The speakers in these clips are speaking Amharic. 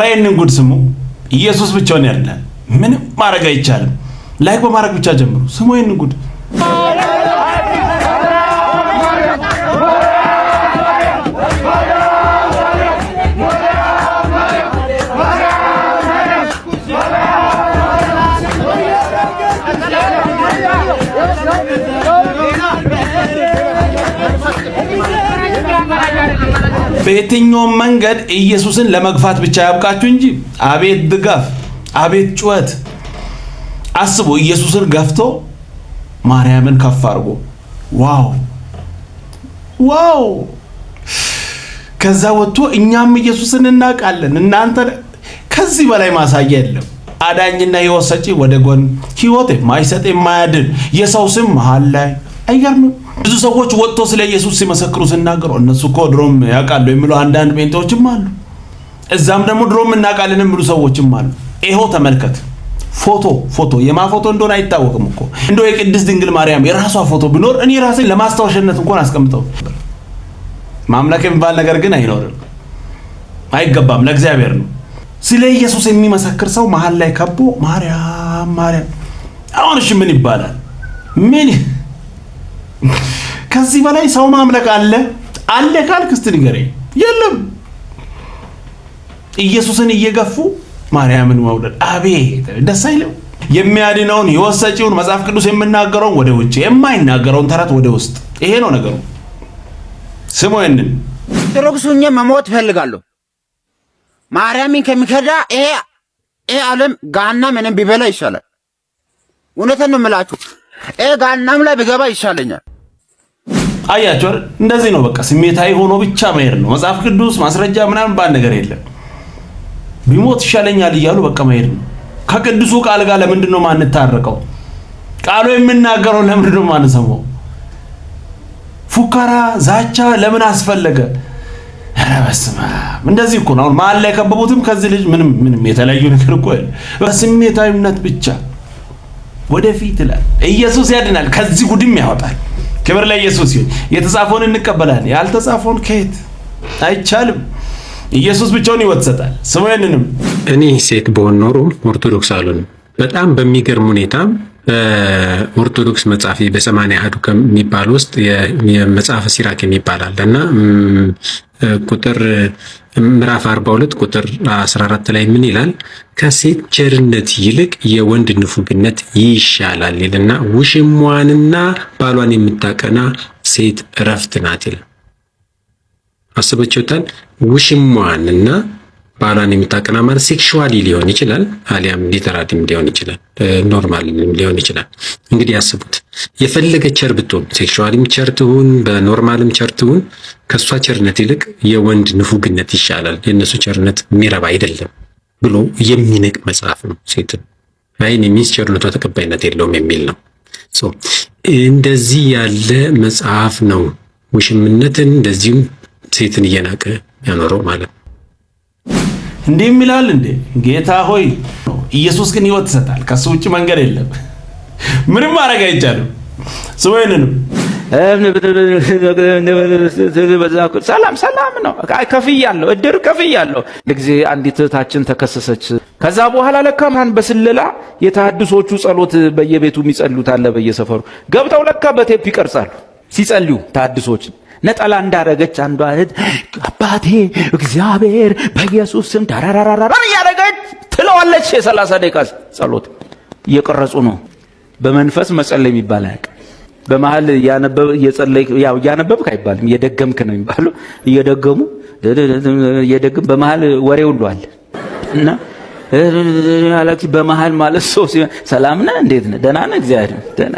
ራይንን ጉድ ስሙ። ኢየሱስ ብቻውን ያድናል። ምንም ማድረግ አይቻልም። ላይክ በማድረግ ብቻ ጀምሩ። ስሙ ይህንን ጉድ። በየትኛውም መንገድ ኢየሱስን ለመግፋት ብቻ ያብቃችሁ እንጂ አቤት ድጋፍ፣ አቤት ጩኸት። አስቡ፣ ኢየሱስን ገፍቶ ማርያምን ከፍ አድርጎ ዋው ዋው። ከዛ ወጥቶ እኛም ኢየሱስን እናውቃለን እናንተ። ከዚህ በላይ ማሳያ የለም። አዳኝና ሕይወት ሰጪ ወደ ጎን፣ ሕይወት የማይሰጥ የማያድን የሰው ስም መሃል ላይ አይገርምም? ብዙ ሰዎች ወጥቶ ስለ ኢየሱስ ሲመሰክሩ ሲናገሩ እነሱ እኮ ድሮም ያውቃሉ የሚሉ አንዳንድ ጴንጤዎችም አሉ። እዛም ደግሞ ድሮም እናውቃለን የሚሉ ሰዎችም አሉ። ይሄው ተመልከት። ፎቶ የማ ፎቶ እንደሆነ አይታወቅም እኮ። እንደው የቅድስት ድንግል ማርያም የራሷ ፎቶ ቢኖር እኔ ራሴ ለማስታወሻነት እንኳን አስቀምጠው። ማምለክ የሚባል ነገር ግን አይኖርም፣ አይገባም፣ ለእግዚአብሔር ነው። ስለ ኢየሱስ የሚመሰክር ሰው መሃል ላይ ከቦ ማርያም ማርያም። አሁን እሺ ምን ይባላል? ምን ከዚህ በላይ ሰው ማምለክ አለ ካልክ እስቲ ንገረኝ። የለም። ኢየሱስን እየገፉ ማርያምን መውደድ አቤት ደስ አይልም? የሚያድነውን ሕይወት ሰጪውን መጽሐፍ ቅዱስ የምናገረውን ወደ ውጭ የማይናገረውን ተረት ወደ ውስጥ። ይሄ ነው ነገሩ። ስሙ ይሄንን ኦርቶዶክሱኝ መሞት ፈልጋለሁ። ማርያምን ከሚከዳ ይሄ ዓለም ጋና ምንም ቢበላ ይሻላል። እውነቴን ነው የምላችሁ። ጋናም ላይ ብገባ ይሻለኛል። አያችሁ፣ እንደዚህ ነው በቃ። ስሜታዊ ሆኖ ብቻ መሄድ ነው። መጽሐፍ ቅዱስ ማስረጃ ምናምን ባል ነገር የለም። ቢሞት ይሻለኛል እያሉ በቃ መሄድ ነው። ከቅዱሱ ቃል ጋር ለምንድን ነው ማንታረቀው? ቃሉ የምናገረው ለምንድን ነው ማንሰማው? ፉከራ ዛቻ ለምን አስፈለገ? ኧረ በስመ አብ። እንደዚህ እኮ ነው አሁን መሀል ላይ ከበቡትም ከዚህ ልጅ ምንም የተለያዩ ነገር እኮ በስሜታዊነት ብቻ ወደፊት ይላል። ኢየሱስ ያድናል፣ ከዚህ ጉድም ያወጣል። ክብር ለኢየሱስ ይሁን። የተጻፈውን እንቀበላለን፣ ያልተጻፈውን ከየት አይቻልም። ኢየሱስ ብቻውን ሕይወት ይሰጣል። ስሙ ይህንንም። እኔ ሴት በሆን ኖሮ ኦርቶዶክስ አልሆንም። በጣም በሚገርም ሁኔታ ኦርቶዶክስ መጽሐፍ በ80 አሐዱ ከሚባል ውስጥ የመጽሐፈ ሲራክ የሚባል አለና ቁጥር ምዕራፍ 42 ቁጥር 14 ላይ ምን ይላል? ከሴት ቸርነት ይልቅ የወንድ ንፉግነት ይሻላል ይልና ውሽሟንና ባሏን የምታቀና ሴት እረፍት ናት ይላል። አስበችሁታል? ውሽሟንና ባሏን የምታቀና ማለት ሴክሹዋሊ ሊሆን ይችላል፣ አሊያም ሊተራሊም ሊሆን ይችላል፣ ኖርማልም ሊሆን ይችላል። እንግዲህ ያስቡት። የፈለገ ቸር ብትሆን ሴክሹዋሊም ቸር ትሁን፣ በኖርማልም ቸር ትሁን፣ ከሷ ቸርነት ይልቅ የወንድ ንፉግነት ይሻላል፣ የነሱ ቸርነት የሚረባ አይደለም ብሎ የሚንቅ መጽሐፍ ነው። ሴትን አይን የሚስ ቸርነቷ ተቀባይነት የለውም የሚል ነው። እንደዚህ ያለ መጽሐፍ ነው ውሽምነትን እንደዚሁም ሴትን እየናቀ ያኖረው ማለት ነው። እንዴም ይላል እንዴ ጌታ ሆይ። ኢየሱስ ግን ሕይወት ይሰጣል። ከሱ ውጭ መንገድ የለም። ምንም ማድረግ አይቻልም። ስወይንንም ሰላም ነው። ከፍያለሁ፣ እድር ከፍያለሁ። ለጊዜ አንዲት እህታችን ተከሰሰች። ከዛ በኋላ ለካ ማን በስለላ የተሐድሶቹ ጸሎት በየቤቱ የሚጸልዩት አለ በየሰፈሩ ገብተው ለካ በቴፕ ይቀርጻሉ ሲጸልዩ ተሐድሶች። ነጠላ እንዳረገች አንዷ እህት አባቴ እግዚአብሔር በኢየሱስ ስም ዳራራራራ ያረገች ትለዋለች። የ30 ደቂቃ ጸሎት እየቀረጹ ነው። በመንፈስ መጸለይ የሚባል አያውቅ። በመሃል ያነበብክ አይባልም፣ እየደገምክ ነው የሚባለው። እየደገሙ በመሃል ወሬ ሁሉ አለ እና አላኪ በመሃል ማለት ሰው ሰላም ነህ እንዴት ነህ ደህና ነህ እግዚአብሔር ደህና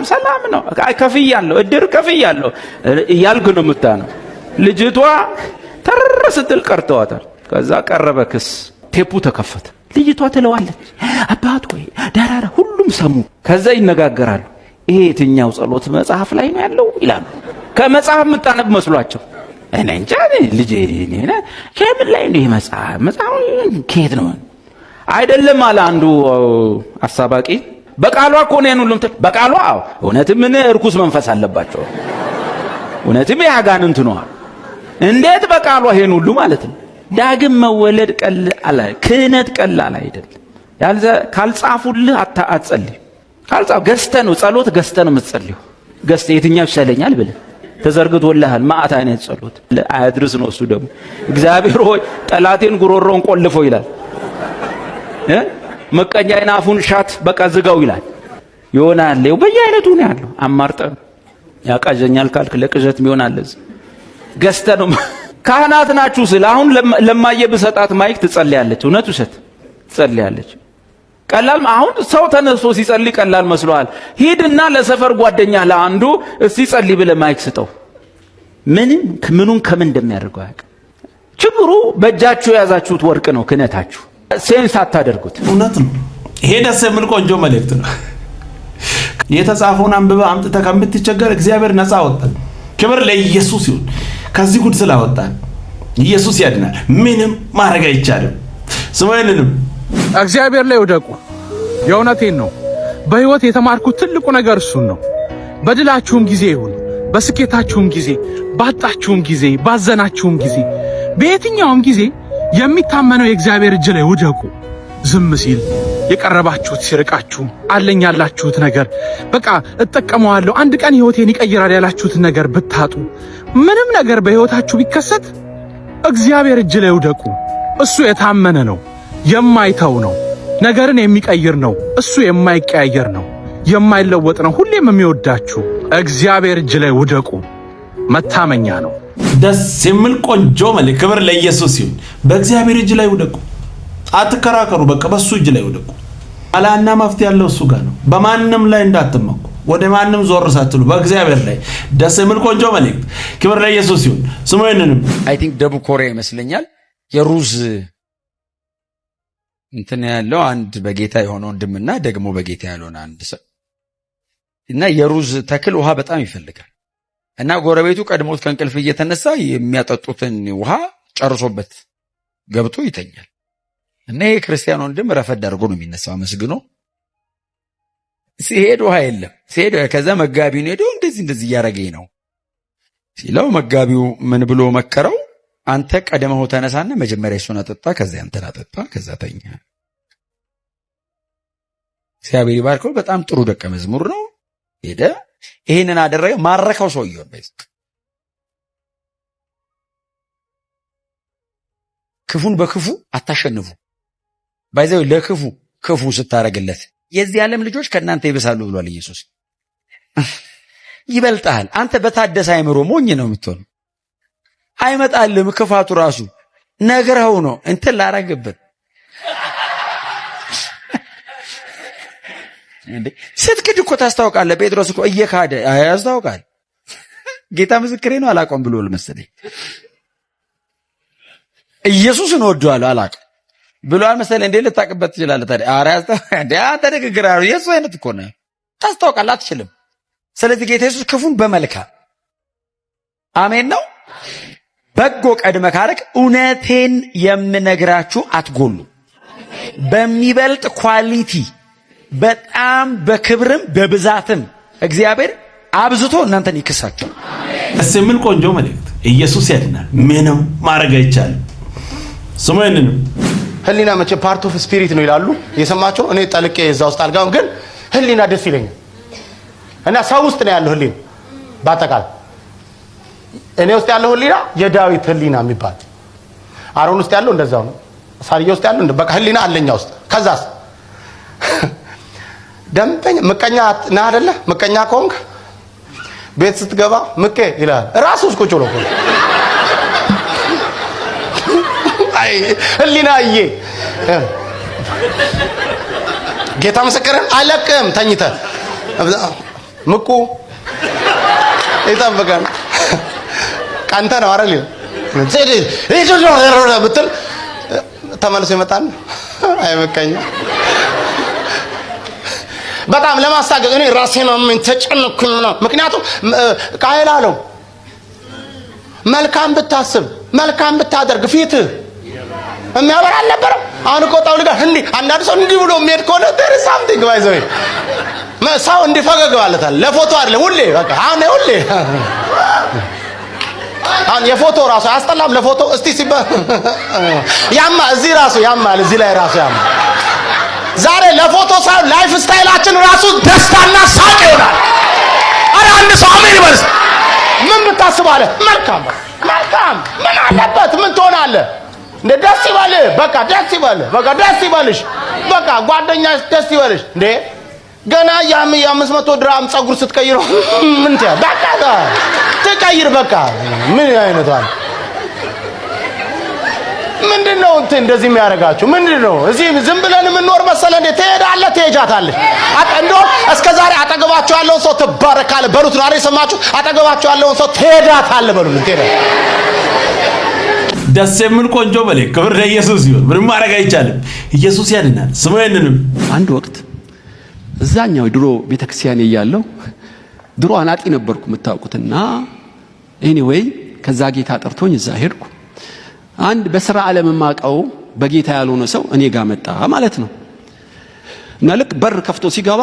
ሰላም ነው። ከፍያለሁ፣ እድር ከፍያለሁ እያልክ ነው የምታነው። ልጅቷ ተር ስትል ቀርተዋታል። ከዛ ቀረበ ክስ፣ ቴፑ ተከፈተ። ልጅቷ ትለዋለች አባት ወይ ዳራራ፣ ሁሉም ሰሙ። ከዛ ይነጋገራሉ። ይሄ የትኛው ጸሎት መጽሐፍ ላይ ነው ያለው ይላሉ። ከመጽሐፍ የምታነብ መስሏቸው እኔ እንጃ ልጄ እኔ ከምን ላይ ነው መጽሐፍ ከየት ነው አይደለም አለ አንዱ አሳባቂ። በቃሏ እኮ ነው ሁሉም በቃሏ። እውነትም ምን እርኩስ መንፈስ አለባቸው፣ እውነትም ያጋንንት ነው። እንዴት በቃሏ ይሄን ሁሉ ማለት ነው። ዳግም መወለድ ቀላል፣ ክህነት ቀላል አይደለም። ካልጻፉልህ አትጸልይ። ካልጻፍ ገዝተህ ነው ጸሎት፣ ገዝተህ ነው የምትጸልየው። ገዝተህ የትኛው ይሻለኛል ብለህ ተዘርግቶልሃል። ማዕት አይነት ጸሎት አያድርስ ነው እሱ ደግሞ። እግዚአብሔር ሆይ ጠላቴን ጉሮሮን ቆልፎ ይላል። መቀኛዬን አፉን ሻት በቃ ዝጋው ይላል። ይሆናል ይኸው በየአይነቱ ነው ያለው። አማርጠህ ያቃዠኛል ካልክ ለቅዠት ይሆናል። ለዚህ ገዝተህ ነው። ካህናት ናችሁ ስለ አሁን ለማየ ብሰጣት ማይክ ትጸልያለች። እውነት ውሸት ትጸልያለች። ቀላል አሁን ሰው ተነስቶ ሲጸልይ ቀላል መስሎሃል? ሂድና ለሰፈር ጓደኛ ለአንዱ እስቲ ጸልይ ብለህ ማይክ ስጠው። ምኑን ከምን እንደሚያደርገው አያውቅም። ችግሩ በእጃችሁ የያዛችሁት ወርቅ ነው። ክህነታችሁ ሴንስ አታደርጉት። እውነት ነው። ይሄ ደስ የሚል ቆንጆ መልእክት ነው። የተጻፈውን አንብበህ አምጥተህ ከምትቸገር እግዚአብሔር ነፃ አወጣን። ክብር ለኢየሱስ ይሁን። ከዚህ ጉድ ስላወጣን ኢየሱስ ያድናል። ምንም ማድረግ አይቻልም። ስሙንም እግዚአብሔር ላይ ወደቁ። የእውነቴን ነው። በህይወት የተማርኩት ትልቁ ነገር እሱን ነው። በድላችሁም ጊዜ ይሁን በስኬታችሁም ጊዜ፣ ባጣችሁም ጊዜ፣ ባዘናችሁም ጊዜ፣ በየትኛውም ጊዜ የሚታመነው የእግዚአብሔር እጅ ላይ ወደቁ። ዝም ሲል የቀረባችሁት ሲርቃችሁ፣ አለኝ ያላችሁት ነገር በቃ እጠቀመዋለሁ አንድ ቀን ህይወቴን ይቀይራል ያላችሁት ነገር ብታጡ፣ ምንም ነገር በህይወታችሁ ቢከሰት እግዚአብሔር እጅ ላይ ወደቁ። እሱ የታመነ ነው፣ የማይተው ነው፣ ነገርን የሚቀይር ነው። እሱ የማይቀያየር ነው፣ የማይለወጥ ነው። ሁሌም የሚወዳችሁ እግዚአብሔር እጅ ላይ ወደቁ። መታመኛ ነው። ደስ የሚል ቆንጆ መልእክት። ክብር ለኢየሱስ ይሁን። በእግዚአብሔር እጅ ላይ ወደቁ። አትከራከሩ። በቃ በሱ እጅ ላይ ወደቁ። አላና መፍትሄ ያለው እሱ ጋር ነው። በማንም ላይ እንዳትመኩ። ወደ ማንም ዞር ሳትሉ በእግዚአብሔር ላይ። ደስ የሚል ቆንጆ መልእክት። ክብር ለኢየሱስ ይሁን። ስሙ ይንንም አይ ቲንክ ደቡብ ኮሪያ ይመስለኛል የሩዝ እንትን ያለው አንድ በጌታ የሆነ ወንድምና ደግሞ በጌታ ያልሆነ አንድ ሰው እና የሩዝ ተክል ውሃ በጣም ይፈልጋል እና ጎረቤቱ ቀድሞት ከእንቅልፍ እየተነሳ የሚያጠጡትን ውሃ ጨርሶበት ገብቶ ይተኛል እና ይሄ ክርስቲያን ወንድም ረፈድ አድርጎ ነው የሚነሳው አመስግኖ ሲሄድ ውሃ የለም ሲሄድ ከዛ መጋቢው ነው ሄዶ እንደዚህ እያረገኝ ነው ሲለው መጋቢው ምን ብሎ መከረው አንተ ቀደመው ተነሳና መጀመሪያ እሱን አጠጣ ከዛ አንተን አጠጣ ከዛ ተኛ እግዚአብሔር ይባርከው በጣም ጥሩ ደቀ መዝሙር ነው ሄደ ይሄንን አደረገ ማረከው ሰውየው ክፉን በክፉ አታሸንፉ ባይዘው ለክፉ ክፉ ስታረግለት የዚህ ዓለም ልጆች ከናንተ ይበሳሉ ብሏል ኢየሱስ ይበልጣል አንተ በታደሰ አይምሮ ሞኝ ነው የምትሆነው አይመጣልም ክፋቱ ራሱ ነገርው ነው እንትን ላረግበት እንዴ ስትክድ እኮ ታስታውቃለህ ጴጥሮስ እኮ እየካደ ያስታውቃል ጌታ ምስክሬ ነው አላቆም ብሎል መሰለኝ ኢየሱስን ወዷለሁ አላቅ ብሏል መሰለኝ እንዴ ልታቀበት ትችላለህ ታዲያ አራስታ አንተ ንግግራሩ ኢየሱስ አይነት እኮ ነው ታስታውቃለህ አትችልም ስለዚህ ጌታ ኢየሱስ ክፉን በመልካም አሜን ነው በጎ ቀድመ ካረክ እውነቴን የምነግራችሁ አትጎሉ በሚበልጥ ኳሊቲ በጣም በክብርም በብዛትም እግዚአብሔር አብዝቶ እናንተን ይክሳችሁ ደስ የሚል ቆንጆ መልእክት ኢየሱስ ያድናል ምንም ማድረግ አይቻልም ስሙኝንም ህሊና መቼ ፓርት ኦፍ ስፒሪት ነው ይላሉ የሰማችሁ እኔ ጠልቄ እዛ ውስጥ አልጋም ግን ህሊና ደስ ይለኛል እና ሰው ውስጥ ነው ያለው ህሊና ባጠቃላይ እኔ ውስጥ ያለው ህሊና የዳዊት ህሊና የሚባል አሮን ውስጥ ያለው እንደዛው ነው ሳርዬ ውስጥ ያለው በቃ ህሊና አለኛ ውስጥ ከዛስ ደምበኛ ምቀኛ ና አይደለ ምቀኛ ኮንክ ቤት ስትገባ ምቄ ይላል ራሱስ ቁጭ ብሎ አይ ህሊናዬ ጌታ መሰከረን አለቅም ተኝተ ምቁ ይጠብቀን ቀንተ ነው አይደል ዘዴ ይጆጆ ብትል ተመልሶ ይመጣል አይመቀኛ በጣም ለማሳገግ እኔ ራሴን ምን ተጨነኩኝ ነው ምክንያቱም ቃየል አለው መልካም ብታስብ መልካም ብታደርግ ፊት የሚያበራ አልነበረም አሁን እኮ ጣውልጋ እንዴ አንዳንድ ሰው እንዲህ ብሎ የሚሄድ ከሆነ there is something by the way ሰው እንዲፈገግ ማለታል ለፎቶ አይደለም ሁሌ በቃ አሁን ሁሌ አሁን የፎቶ ራሱ አያስጠላም? ለፎቶ እስቲ ሲባ ያማ እዚህ ራሱ ያማል፣ እዚህ ላይ ራሱ ያማል። ዛሬ ለፎቶ ሳይሆን ላይፍ ስታይላችን ራሱ ደስታና ሳቅ ይሆናል። አረ አንድ ሰው አሜን ይበል። ምን ብታስባለህ? መልካም መልካም ምን አለበት? ምን ትሆናለህ? እንደ ደስ ይበልህ፣ በቃ ደስ ይበልህ፣ በቃ ደስ ይበልሽ፣ በቃ ጓደኛሽ ደስ ይበልሽ። እንዴ ገና የ500 ድራም ጸጉር ስትቀይረው ምን ትያ በቃ ትቀይር፣ በቃ ምን አይነቷ ምንድነው እንትን እንደዚህ የሚያደርጋችሁ ምንድነው? እዚህ ዝም ብለን የምንኖር መሰለህ እንዴ? ትሄዳለህ፣ ትሄጃታለህ። እንደው እስከዛሬ አጠገባችሁ ያለውን ሰው ትባረካለህ በሉት። ዛሬ ሰማችሁ? አጠገባችሁ ያለውን ሰው ትሄዳታለህ በሉት። ደስ የሚል ቆንጆ በለ። ክብር ለኢየሱስ ይሁን። ምንም ማድረግ አይቻልም። ኢየሱስ ያድናል። ስሙ ይንንም አንድ ወቅት እዛኛው ድሮ ቤተክርስቲያን እያለሁ ድሮ አናጢ ነበርኩ የምታውቁትና ኤኒዌይ ከዛ ጌታ ጠርቶኝ እዛ ሄድኩ። አንድ በስራ ዓለም ማቀው በጌታ ያልሆነ ሰው እኔ ጋር መጣ ማለት ነው። እና ልክ በር ከፍቶ ሲገባ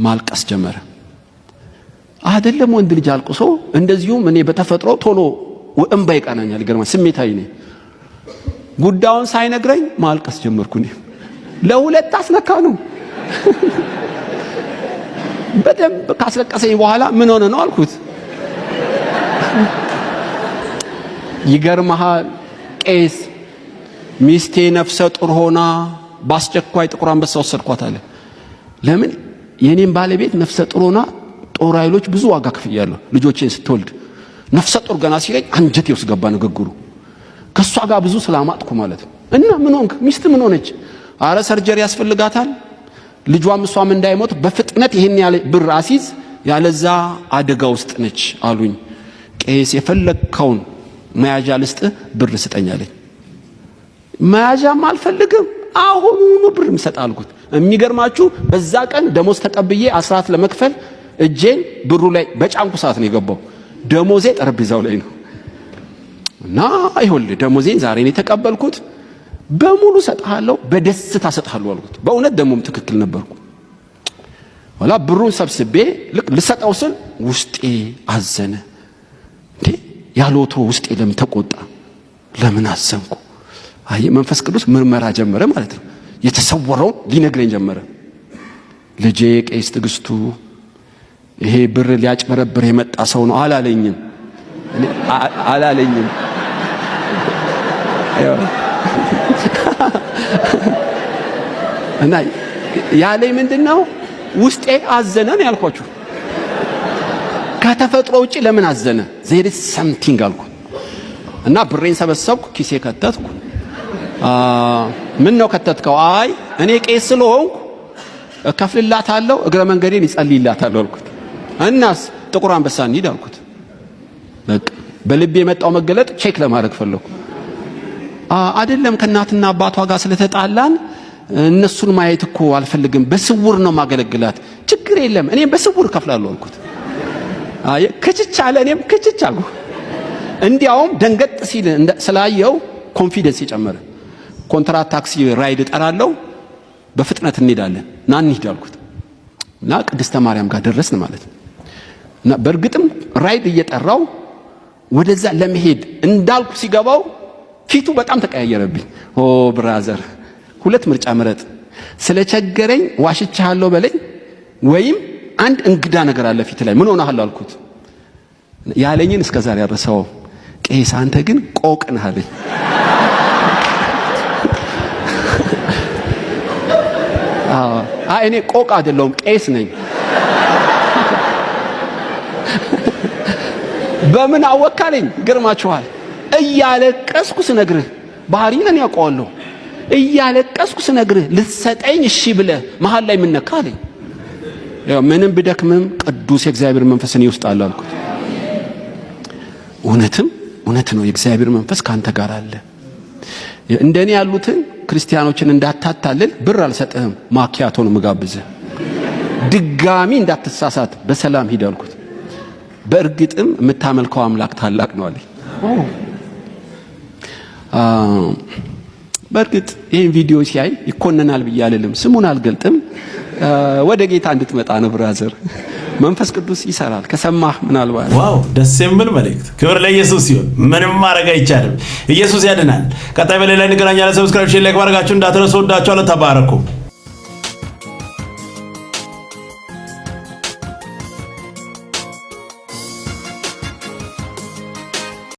ማልቀስ ጀመረ። አይደለም ወንድ ልጅ አልቅሶ እንደዚሁም እኔ በተፈጥሮ ቶሎ እንባ ይቀናኛል። ይገርማል፣ ስሜታዊ ነኝ። ጉዳዩን ሳይነግረኝ ማልቀስ ጀመርኩ። እኔ ለሁለት አስነካ ነው። በደንብ ካስለቀሰኝ በኋላ ምን ሆነ ነው አልኩት። ይገርምሃል ቄስ ሚስቴ ነፍሰ ጡር ሆና በአስቸኳይ ጥቁር አንበሳ ወሰድኳት አለ። ለምን? የኔም ባለቤት ነፍሰ ጡር ሆና ጦር ኃይሎች ብዙ ዋጋ ከፍያለሁ ልጆቼን ስትወልድ። ነፍሰ ጡር ገና ሲለኝ አንጀቴ ውስጥ ገባ ንግግሩ። ከሷ ጋር ብዙ ስላማጥኩ ማለት ነው። እና ምን ሆንክ? ሚስት ምን ሆነች? አረ ሰርጀሪ ያስፈልጋታል፣ ልጇም እሷም እንዳይሞት በፍጥነት ይሄን ያለ ብር አሲዝ፣ ያለዛ አደጋ ውስጥ ነች አሉኝ። ቄስ የፈለከውን መያዣ ልስጥ፣ ብር ስጠኝ አለኝ። መያዣም አልፈልግም፣ አሁኑኑ ብር ምሰጥ አልኩት። የሚገርማችሁ በዛ ቀን ደሞዝ ተቀብዬ አስራት ለመክፈል እጄን ብሩ ላይ በጫንኩ ሰዓት ነው የገባው። ደሞዜ ጠረጴዛው ላይ ነው። እና ይኸውልህ ደሞዜን ዛሬ ነው የተቀበልኩት፣ በሙሉ ሰጣለሁ፣ በደስታ ሰጣለሁ አልኩት። በእውነት ደሞም ትክክል ነበርኩ። ወላ ብሩን ሰብስቤ ልክ ልሰጠው ስል ውስጤ አዘነ። እንዴ ያሎቶ ውስጤ ለምን ተቆጣ? ለምን አዘንኩ? አይ መንፈስ ቅዱስ ምርመራ ጀመረ ማለት ነው። የተሰወረውን ሊነግረኝ ጀመረ። ልጄ ቄስ ትግስቱ ይሄ ብር ሊያጭበረብር የመጣ ሰው ነው አላለኝም። አላለኝም። እና ያለኝ ምንድነው? ውስጤ አዘነ ነው ያልኳችሁ። ከተፈጥሮ ውጪ ለምን አዘነ? there is something አልኩ። እና ብሬን ሰበሰብኩ፣ ኪሴ ከተትኩ። ምን ነው ከተትከው? አይ እኔ ቄስ ስለሆንኩ እከፍልላታለሁ፣ እግረ መንገዴን ይጸልይላታል አልኩት። እናስ ጥቁር አንበሳ እንሂድ አልኩት። በቃ በልቤ የመጣው መገለጥ ቼክ ለማድረግ ፈለኩ። አይደለም ከእናትና አባቷ ጋር ስለተጣላን እነሱን ማየት እኮ አልፈልግም፣ በስውር ነው ማገለግላት። ችግር የለም እኔም በስውር እከፍላለሁ አልኩት። አይ ክችች አለ፣ እኔም ክችች አልኩ። እንዲያውም ደንገጥ ሲል ስላየው ኮንፊደንስ ይጨመረ። ኮንትራት ታክሲ ራይድ እጠራለሁ፣ በፍጥነት እንሄዳለን ና እንሂድ አልኩት። እና ቅድስተ ማርያም ጋር ደረስን ማለት ነው። እና በእርግጥም ራይድ እየጠራው ወደዛ ለመሄድ እንዳልኩ ሲገባው ፊቱ በጣም ተቀያየረብኝ። ኦ ብራዘር ሁለት ምርጫ ምረጥ፣ ስለቸገረኝ ዋሽቻለሁ በለኝ፣ ወይም አንድ እንግዳ ነገር አለ ፊት ላይ ምን ሆነሃል አልኩት። ያለኝን እስከዛሬ ያረሳው ቄስ አንተ ግን ቆቅ ነህ አለኝ። እኔ ቆቅ አይደለሁም ቄስ ነኝ። በምን አወካለኝ? ግርማችኋል። እያለቀስኩ ስነግርህ ባህሪ ነን ያውቀዋለሁ። እያለቀስኩ ስነግርህ ልትሰጠኝ እሺ ብለህ መሃል ላይ ምን ነካ አለኝ። ያው ምንም ብደክምም ቅዱስ የእግዚአብሔር መንፈስ እኔ ውስጥ አለ አልኩት። እውነት ነው፣ የእግዚአብሔር መንፈስ ካንተ ጋር አለ። እንደኔ ያሉትን ክርስቲያኖችን እንዳታታልል ብር አልሰጥህም፣ ማኪያቶ ነው ምጋብዝህ። ድጋሚ እንዳትሳሳት በሰላም ሂድ አልኩት። በእርግጥም የምታመልከው አምላክ ታላቅ ነው አለኝ። በእርግጥ ይህን ቪዲዮ ሲያይ ይኮነናል ብዬ አልልም፣ ስሙን አልገልጥም። ወደ ጌታ እንድትመጣ ነው ብራዘር። መንፈስ ቅዱስ ይሰራል ከሰማህ ምናልባት። ዋው ደስ የሚል መልእክት። ክብር ለኢየሱስ ይሁን። ምንም ማድረግ አይቻልም። ኢየሱስ ያድናል። ቀጣይ በሌላ እንገናኛለን። ሰብስክራይብ፣ ሼር፣ ላይክ ማድረጋችሁን እንዳትረሱ። ወዳችኋለሁ። ተባረኩ።